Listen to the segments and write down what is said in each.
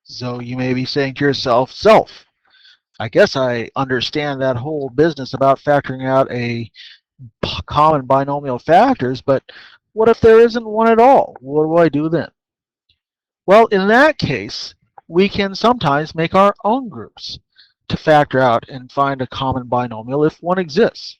So you may be saying to yourself, self, I guess I understand that whole business about factoring out a common binomial factors, but what if there isn't one at all? What do I do then? Well, in that case, we can sometimes make our own groups to factor out and find a common binomial if one exists.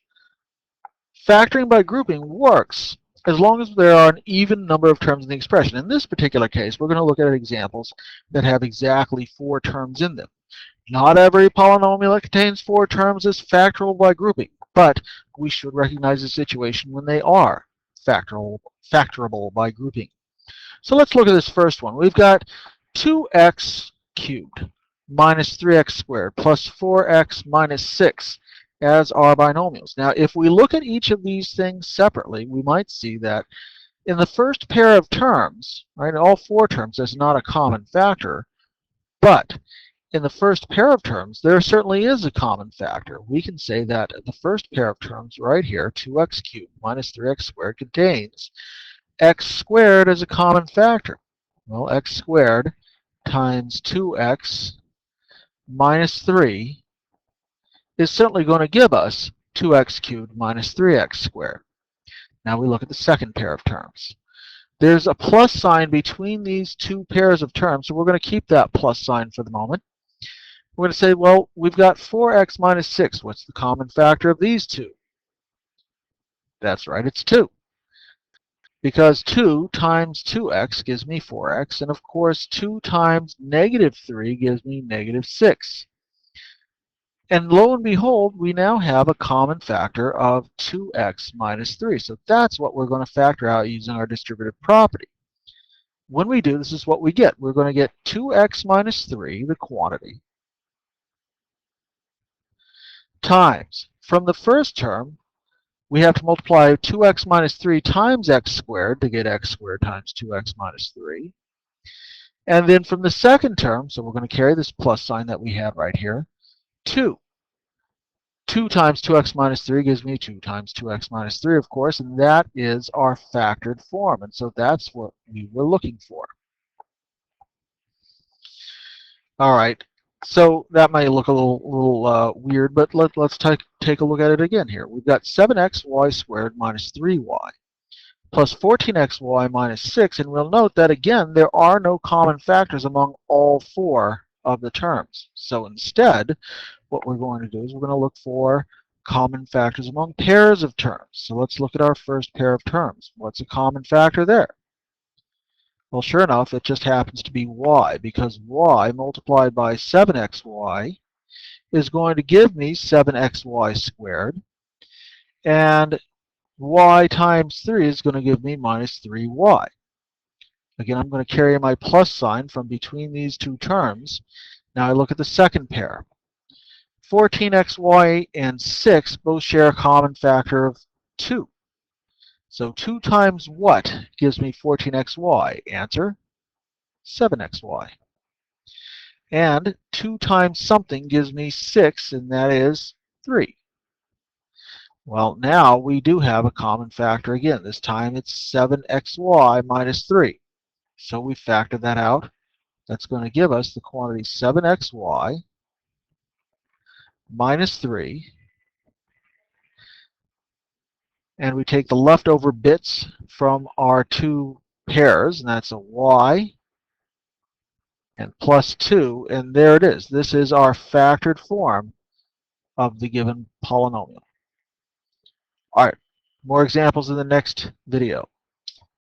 Factoring by grouping works as long as there are an even number of terms in the expression. In this particular case, we're going to look at examples that have exactly 4 terms in them. Not every polynomial that contains 4 terms is factorable by grouping, but we should recognize the situation when they are factorable by grouping. So let's look at this first one. We've got 2x cubed minus 3x squared plus 4x minus 6 as our binomials. Now, if we look at each of these things separately, we might see that in the first pair of terms, right, all 4 terms, there's not a common factor, but in the first pair of terms, there certainly is a common factor. We can say that the first pair of terms right here, 2x cubed minus 3x squared, contains x squared as a common factor. Well, x squared times 2x minus 3 is certainly going to give us 2x cubed minus 3x squared. Now we look at the second pair of terms. There's a plus sign between these 2 pairs of terms, so we're going to keep that plus sign for the moment. We're going to say, well, we've got 4x minus 6. What's the common factor of these 2? That's right, it's 2. Because 2 times 2x gives me 4x, and of course 2 times negative 3 gives me negative 6. And lo and behold, we now have a common factor of 2x minus 3. So that's what we're going to factor out using our distributive property. When we do, this is what we get. We're going to get 2x minus 3, the quantity, times, from the first term, we have to multiply 2x minus 3 times x squared to get x squared times 2x minus 3. And then from the second term, so we're going to carry this plus sign that we have right here, 2. 2 times 2x minus 3 gives me 2 times 2x minus 3, of course, and that is our factored form. And so that's what we were looking for. All right, so that may look a little weird, but let's take a look at it again here. We've got 7xy squared minus 3y plus 14xy minus 6, and we'll note that, again, there are no common factors among all 4 of the terms. So instead, what we're going to do is we're going to look for common factors among pairs of terms. So let's look at our first pair of terms. What's a common factor there? Well, sure enough, it just happens to be y, because y multiplied by 7xy is going to give me 7xy squared, and y times 3 is going to give me minus 3y. Again, I'm going to carry my plus sign from between these 2 terms. Now I look at the second pair. 14xy and 6 both share a common factor of 2. So 2 times what gives me 14xy? Answer, 7xy. And 2 times something gives me 6, and that is 3. Well, now we do have a common factor again. This time it's 7xy minus 3. So we factor that out. That's going to give us the quantity 7xy minus 3. And we take the leftover bits from our 2 pairs, and that's a y and plus 2, and there it is. This is our factored form of the given polynomial. All right, more examples in the next video.